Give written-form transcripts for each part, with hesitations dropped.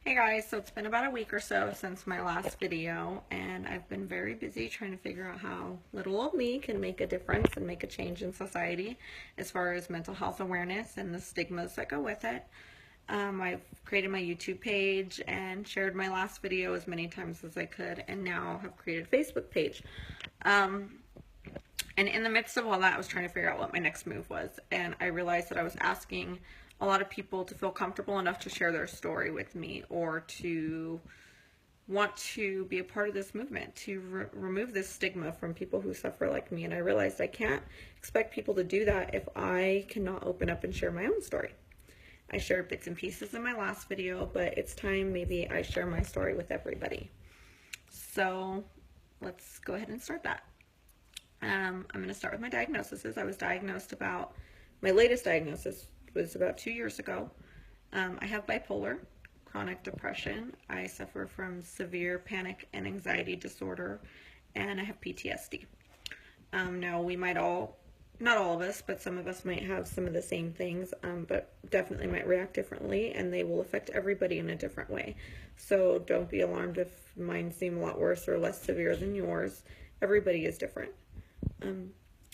Hey guys, so it's been about a week or so since my last video, and I've been very busy trying to figure out how little old me can make a difference and make a change in society as far as mental health awareness and the stigmas that go with it. I've created my YouTube page and shared my last video as many times as I could, and now have created a Facebook page. And in the midst of all that, I was trying to figure out what my next move was. And I realized that I was asking a lot of people to feel comfortable enough to share their story with me or to want to be a part of this movement, to remove this stigma from people who suffer like me. And I realized I can't expect people to do that if I cannot open up and share my own story. I shared bits and pieces in my last video, but it's time maybe I share my story with everybody. So let's go ahead and start that. I'm going to start with my diagnoses. I was diagnosed my latest diagnosis was about 2 years ago. I have bipolar, chronic depression. I suffer from severe panic and anxiety disorder, and I have PTSD. Now we might not all of us, but some of us might have some of the same things, but definitely might react differently, and they will affect everybody in a different way. So don't be alarmed if mine seem a lot worse or less severe than yours. Everybody is different.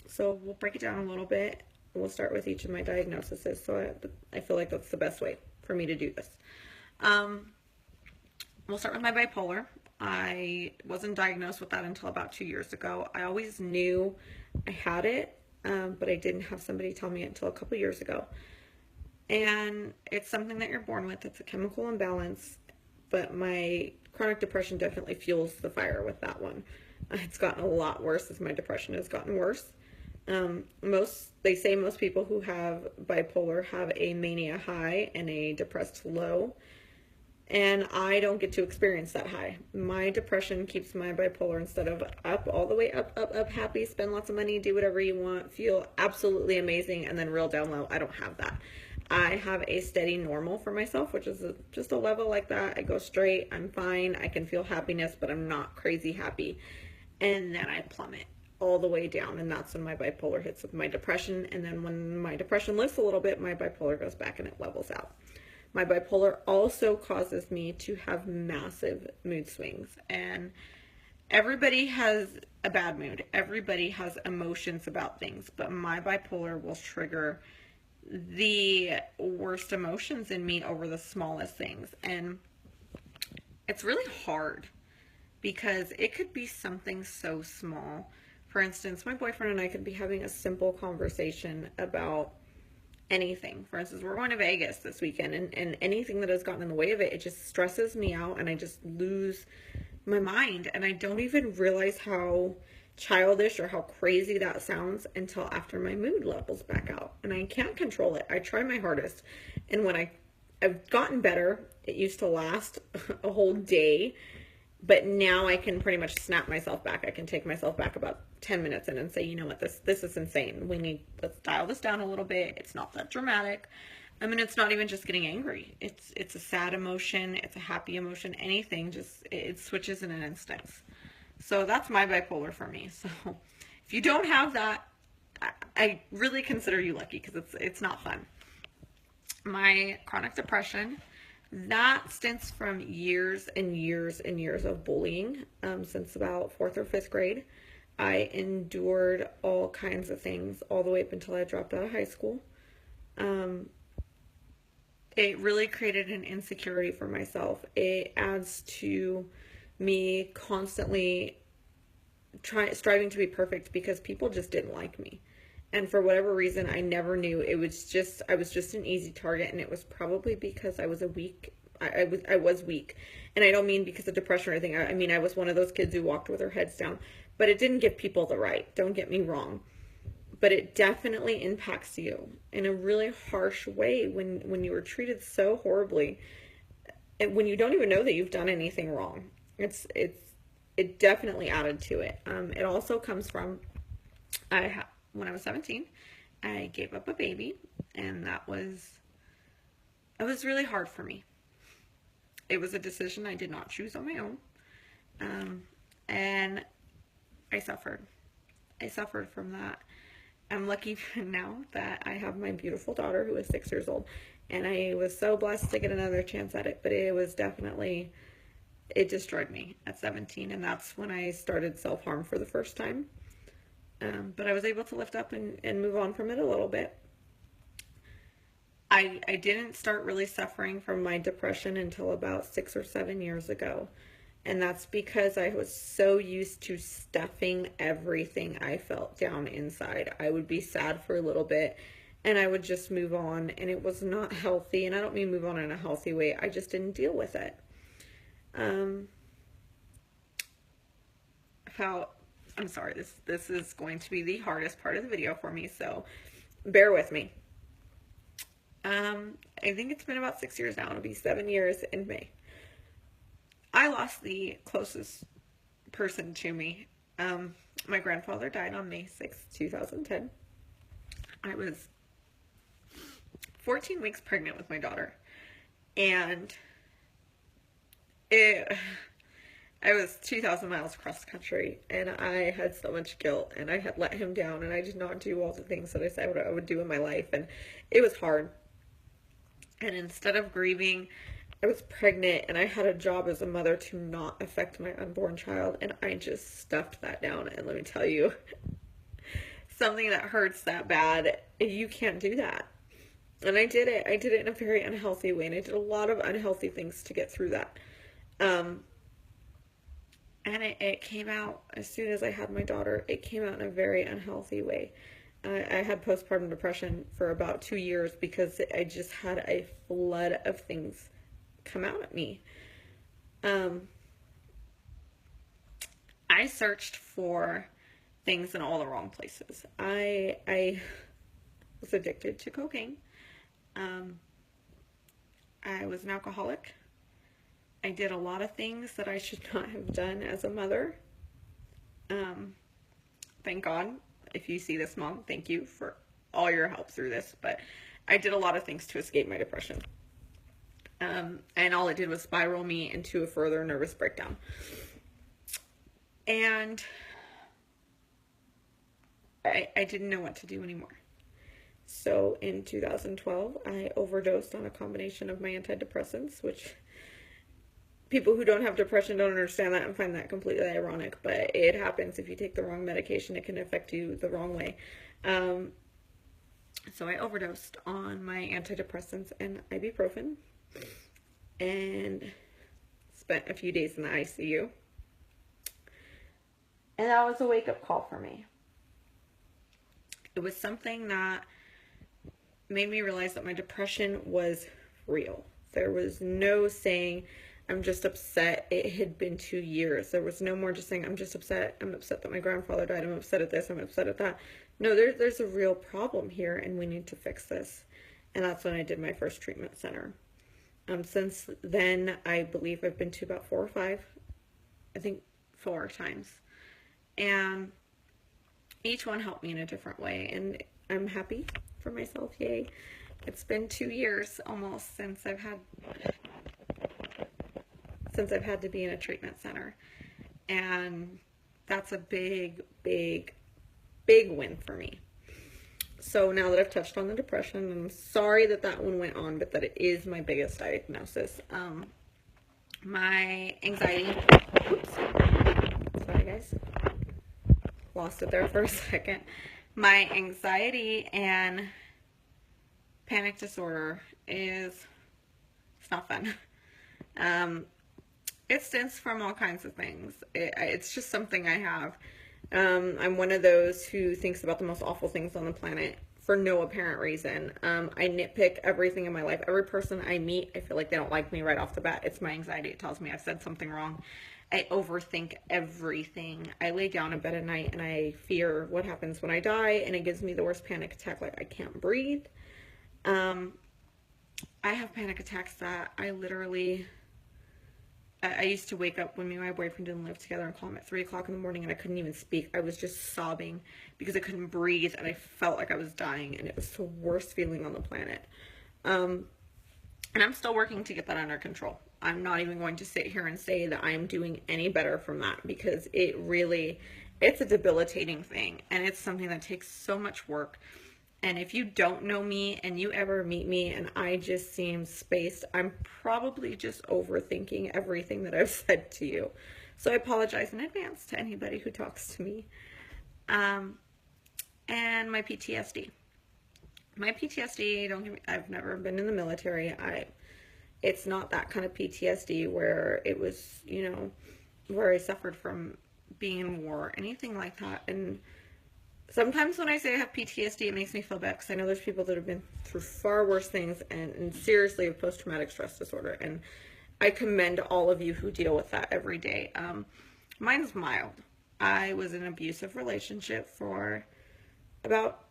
So we'll break it down a little bit. We'll start with each of my diagnoses. So I feel like that's the best way for me to do this. We'll start with my bipolar. I wasn't diagnosed with that until about 2 years ago. I always knew I had it, but I didn't have somebody tell me it until a couple years ago. And it's something that you're born with. It's a chemical imbalance, but my chronic depression definitely fuels the fire with that one. It's gotten a lot worse as my depression has gotten worse. They say most people who have bipolar have a mania high and a depressed low, and I don't get to experience that high. My depression keeps my bipolar instead of up, all the way up, happy, spend lots of money, do whatever you want, feel absolutely amazing, and then real down low. I don't have that. I have a steady normal for myself, which is just a level like that. I go straight, I'm fine, I can feel happiness, but I'm not crazy happy. And then I plummet all the way down, and that's when my bipolar hits with my depression. And then when my depression lifts a little bit, my bipolar goes back and it levels out. My bipolar also causes me to have massive mood swings, and everybody has a bad mood. Everybody has emotions about things, but my bipolar will trigger the worst emotions in me over the smallest things. And it's really hard because it could be something so small. For instance, my boyfriend and I could be having a simple conversation about anything. For instance, we're going to Vegas this weekend, and anything that has gotten in the way of it, it just stresses me out, and I just lose my mind, and I don't even realize how childish or how crazy that sounds until after my mood levels back out, and I can't control it. I try my hardest, and when I've gotten better, it used to last a whole day, but now I can pretty much snap myself back. I can take myself back about 10 minutes in and say, you know what, this is insane. Let's dial this down a little bit. It's not that dramatic. I mean, it's not even just getting angry. It's a sad emotion. It's a happy emotion. Anything, it switches in an instant. So that's my bipolar for me. So if you don't have that, I really consider you lucky, because it's not fun. My chronic depression, that stems from years and years and years of bullying, since about 4th or 5th grade. I endured all kinds of things all the way up until I dropped out of high school. It really created an insecurity for myself. It adds to me constantly striving to be perfect because people just didn't like me. And for whatever reason, I never knew. I was just an easy target, and it was probably because I was weak. I was weak. And I don't mean because of depression or anything. I mean, I was one of those kids who walked with their heads down. But it didn't give people the right. Don't get me wrong. But it definitely impacts you in a really harsh way when you were treated so horribly, and when you don't even know that you've done anything wrong. It definitely added to it. It also comes from when I was 17, I gave up a baby, and it was really hard for me. It was a decision I did not choose on my own, and I suffered. I suffered from that. I'm lucky now that I have my beautiful daughter who is 6 years old, And I was so blessed to get another chance at it, but it was definitely, it destroyed me at 17. And that's when I started self-harm for the first time. But I was able to lift up and move on from it a little bit. I didn't start really suffering from my depression until about 6 or 7 years ago. And that's because I was so used to stuffing everything I felt down inside. I would be sad for a little bit and I would just move on, and it was not healthy. And I don't mean move on in a healthy way. I just didn't deal with it. I'm sorry, this is going to be the hardest part of the video for me, so bear with me. I think it's been about 6 years now. It'll be 7 years in May. I lost the closest person to me. My grandfather died on May 6, 2010. I was 14 weeks pregnant with my daughter. And I was 2,000 miles across the country, and I had so much guilt, and I had let him down, and I did not do all the things that I said I would do in my life, and it was hard. And instead of grieving, I was pregnant, and I had a job as a mother to not affect my unborn child, and I just stuffed that down. And let me tell you, something that hurts that bad, you can't do that. And I did it. I did it in a very unhealthy way, and I did a lot of unhealthy things to get through that. And it came out as soon as I had my daughter. It came out in a very unhealthy way. I had postpartum depression for about 2 years because I just had a flood of things come out at me. I searched for things in all the wrong places. I was addicted to cocaine. I was an alcoholic. I did a lot of things that I should not have done as a mother. Thank God. If you see this, Mom, thank you for all your help through this. But I did a lot of things to escape my depression. And all it did was spiral me into a further nervous breakdown. And I didn't know what to do anymore. So in 2012, I overdosed on a combination of my antidepressants, which people who don't have depression don't understand that and find that completely ironic, but it happens. If you take the wrong medication, it can affect you the wrong way. So I overdosed on my antidepressants and ibuprofen and spent a few days in the ICU. And that was a wake-up call for me. It was something that made me realize that my depression was real. There was no saying, I'm just upset. It had been 2 years. There was no more just saying, I'm just upset. I'm upset that my grandfather died. I'm upset at this. I'm upset at that. No, there's a real problem here, and we need to fix this. And that's when I did my first treatment center. Since then, I believe I've been to about 4 or 5. I think 4 times. And each one helped me in a different way. And I'm happy for myself. Yay. It's been 2 years almost since I've had to be in a treatment center. And that's a big, big, big win for me. So now that I've touched on the depression, I'm sorry that one went on, but that it is my biggest diagnosis. My anxiety, oops, sorry guys, lost it there for a second. My anxiety and panic disorder it's not fun. It stems from all kinds of things. It's just something I have. I'm one of those who thinks about the most awful things on the planet for no apparent reason. I nitpick everything in my life. Every person I meet, I feel like they don't like me right off the bat. It's my anxiety. It tells me I've said something wrong. I overthink everything. I lay down in bed at night and I fear what happens when I die, and it gives me the worst panic attack, like I can't breathe. I have panic attacks that I used to wake up when me and my boyfriend didn't live together and call him at 3 o'clock in the morning, and I couldn't even speak. I was just sobbing because I couldn't breathe and I felt like I was dying, and it was the worst feeling on the planet. And I'm still working to get that under control. I'm not even going to sit here and say that I am doing any better from that, because it's a debilitating thing, and it's something that takes so much work. And if you don't know me and you ever meet me and I just seem spaced, I'm probably just overthinking everything that I've said to you. So I apologize in advance to anybody who talks to me. Um, and my PTSD. My PTSD, don't get me, I've never been in the military. It's not that kind of PTSD where it was, where I suffered from being in war, anything like that. And sometimes when I say I have PTSD, it makes me feel bad because I know there's people that have been through far worse things and seriously have post-traumatic stress disorder. And I commend all of you who deal with that every day. Mine's mild. I was in an abusive relationship for about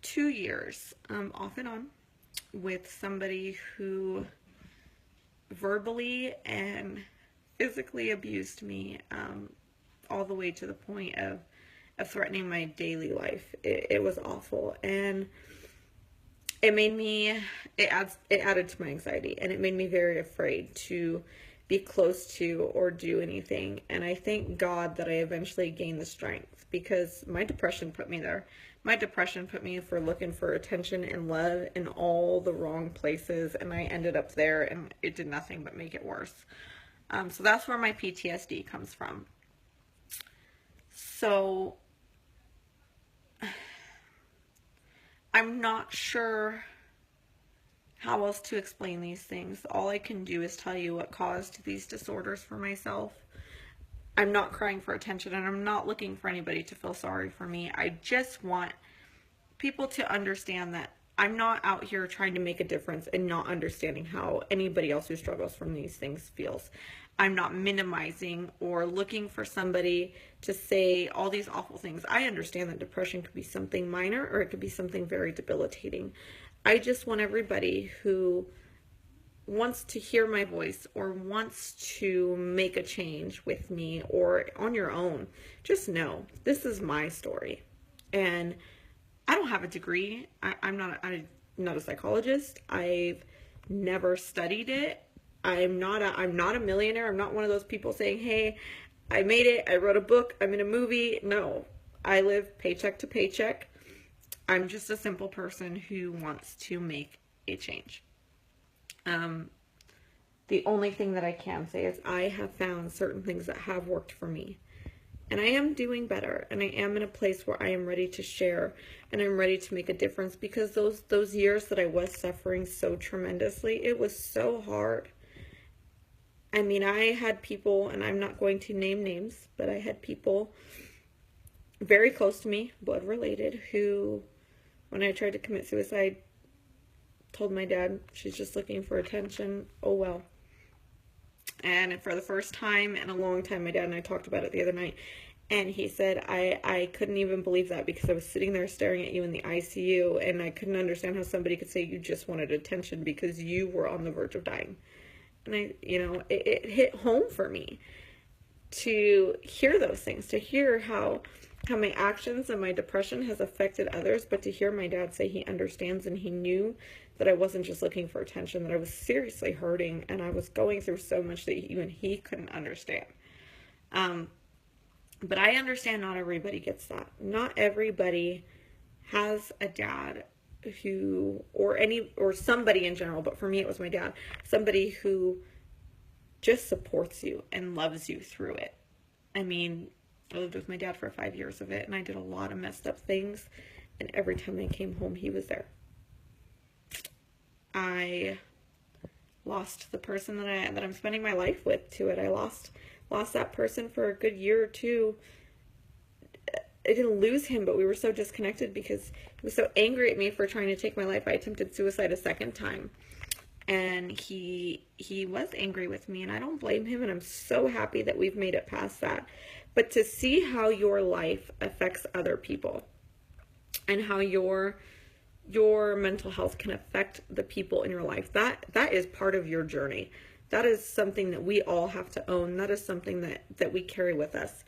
2 years, off and on, with somebody who verbally and physically abused me, all the way to the point of threatening my daily life. It was awful, and it added to my anxiety, and it made me very afraid to be close to or do anything. And I thank God that I eventually gained the strength, because my depression put me there. My depression put me for looking for attention and love in all the wrong places, and I ended up there, and it did nothing but make it worse. So that's where my PTSD comes from. So I'm not sure how else to explain these things. All I can do is tell you what caused these disorders for myself. I'm not crying for attention, and I'm not looking for anybody to feel sorry for me. I just want people to understand that I'm not out here trying to make a difference and not understanding how anybody else who struggles from these things feels. I'm not minimizing or looking for somebody to say all these awful things. I understand that depression could be something minor or it could be something very debilitating. I just want everybody who wants to hear my voice or wants to make a change with me or on your own, just know this is my story. And I don't have a degree. I'm not a psychologist. I've never studied it. I'm not a millionaire. I'm not one of those people saying, hey, I made it. I wrote a book. I'm in a movie. No, I live paycheck to paycheck. I'm just a simple person who wants to make a change. The only thing that I can say is I have found certain things that have worked for me. And I am doing better, and I am in a place where I am ready to share, and I'm ready to make a difference, because those years that I was suffering so tremendously, it was so hard. I mean, I had people, and I'm not going to name names, but I had people very close to me, blood related, who, when I tried to commit suicide, told my dad, she's just looking for attention. Oh well. And for the first time in a long time, my dad and I talked about it the other night, and he said, I couldn't even believe that, because I was sitting there staring at you in the ICU, and I couldn't understand how somebody could say you just wanted attention because you were on the verge of dying. And it hit home for me to hear those things, to hear how my actions and my depression has affected others, but to hear my dad say he understands and he knew that I wasn't just looking for attention, that I was seriously hurting and I was going through so much that even he couldn't understand. But I understand not everybody gets that. Not everybody has a dad who, or somebody in general, but for me it was my dad, somebody who just supports you and loves you through it. I mean, I lived with my dad for 5 years of it, and I did a lot of messed up things, and every time I came home, he was there. I lost the person that I'm spending my life with to it. I lost that person for a good year or two. I didn't lose him, but we were so disconnected because he was so angry at me for trying to take my life. I attempted suicide a second time, and he was angry with me, and I don't blame him, and I'm so happy that we've made it past that. But to see how your life affects other people and how your mental health can affect the people in your life, that is part of your journey. That is something that we all have to own. That is something that we carry with us.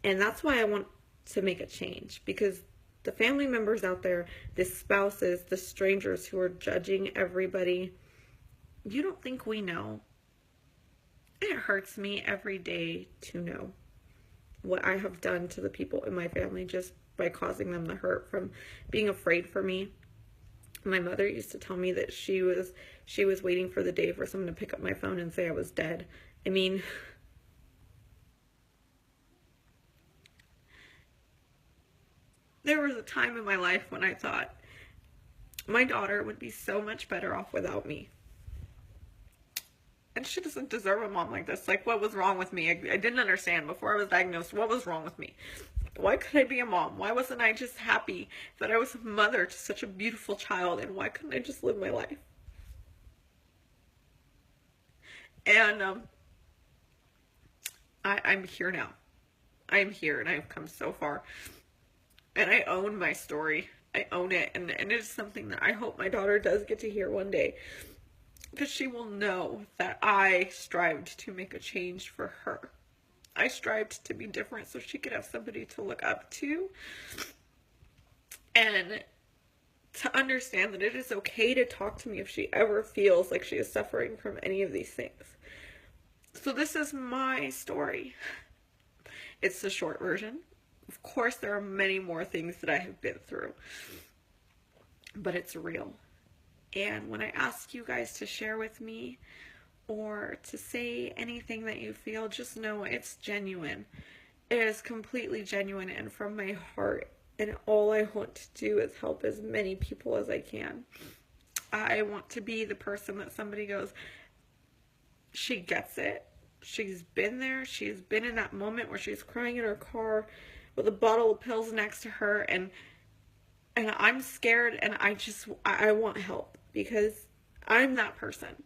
And that's why I want to make a change, because the family members out there, the spouses, the strangers who are judging everybody, you don't think we know. It hurts me every day to know what I have done to the people in my family just by causing them the hurt from being afraid for me. My mother used to tell me that she was waiting for the day for someone to pick up my phone and say I was dead. I mean, there was a time in my life when I thought my daughter would be so much better off without me. And she doesn't deserve a mom like this. Like, what was wrong with me? I didn't understand before I was diagnosed. What was wrong with me? Why could I be a mom? Why wasn't I just happy that I was a mother to such a beautiful child? And why couldn't I just live my life? And I'm here now. I'm here and I've come so far. And I own my story. I own it. And it is something that I hope my daughter does get to hear one day. Because she will know that I strived to make a change for her. I strived to be different so she could have somebody to look up to. And to understand that it is okay to talk to me if she ever feels like she is suffering from any of these things. So this is my story. It's the short version. Of course, there are many more things that I have been through. But it's real. And when I ask you guys to share with me or to say anything that you feel, just know it's genuine. It is completely genuine and from my heart. And all I want to do is help as many people as I can. I want to be the person that somebody goes, she gets it. She's been there. She's been in that moment where she's crying in her car with a bottle of pills next to her, and I'm scared, and I want help because I'm that person.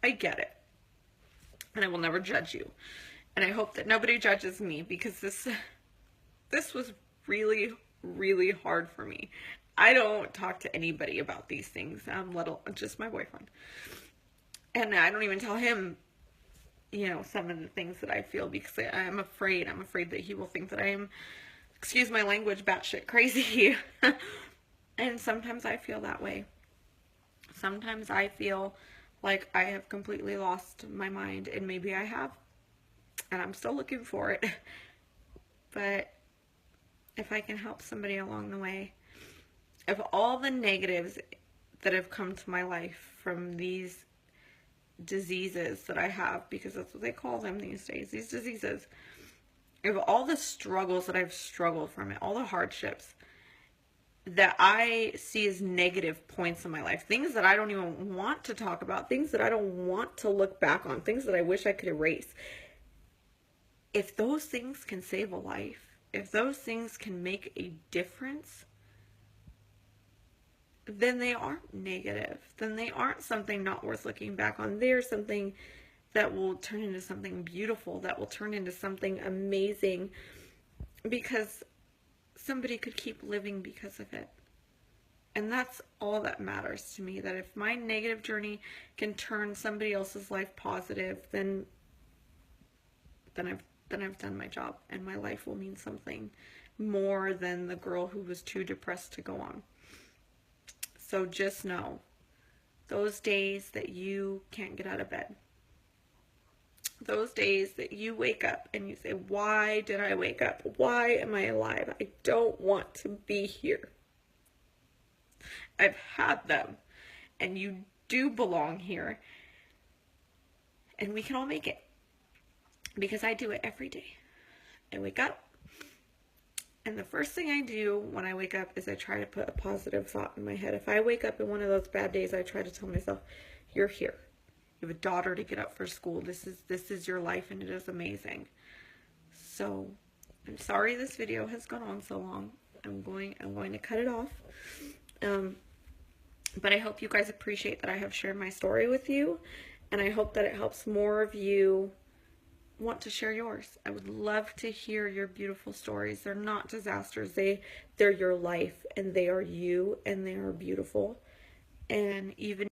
I get it. And I will never judge you. And I hope that nobody judges me because this was really, really hard for me. I don't talk to anybody about these things, just my boyfriend. And I don't even tell him, some of the things that I feel because I'm afraid. I'm afraid that he will think that I am, excuse my language, batshit crazy. And sometimes I feel that way. Sometimes I feel like I have completely lost my mind, and maybe I have. And I'm still looking for it. But if I can help somebody along the way, if all the negatives that have come to my life from these diseases that I have, because that's what they call them these days, these diseases, if all the struggles that I've struggled from it, all the hardships that I see as negative points in my life, things that I don't even want to talk about, things that I don't want to look back on, things that I wish I could erase, if those things can save a life, if those things can make a difference, then they aren't negative. Then they aren't something not worth looking back on. They're something that will turn into something beautiful, that will turn into something amazing, because somebody could keep living because of it. And that's all that matters to me, that if my negative journey can turn somebody else's life positive, then I've done my job, and my life will mean something more than the girl who was too depressed to go on. So just know, those days that you can't get out of bed, those days that you wake up and you say, why did I wake up? Why am I alive? I don't want to be here. I've had them, and you do belong here, and we can all make it, because I do it every day. I wake up, and the first thing I do when I wake up is I try to put a positive thought in my head. If I wake up in one of those bad days, I try to tell myself, you're here. You have a daughter to get up for school. This is your life, and it is amazing. So I'm sorry this video has gone on so long. I'm going to cut it off. But I hope you guys appreciate that I have shared my story with you, and I hope that it helps more of you want to share yours. I would love to hear your beautiful stories. They're not disasters. They're your life, and they are you, and they are beautiful. And even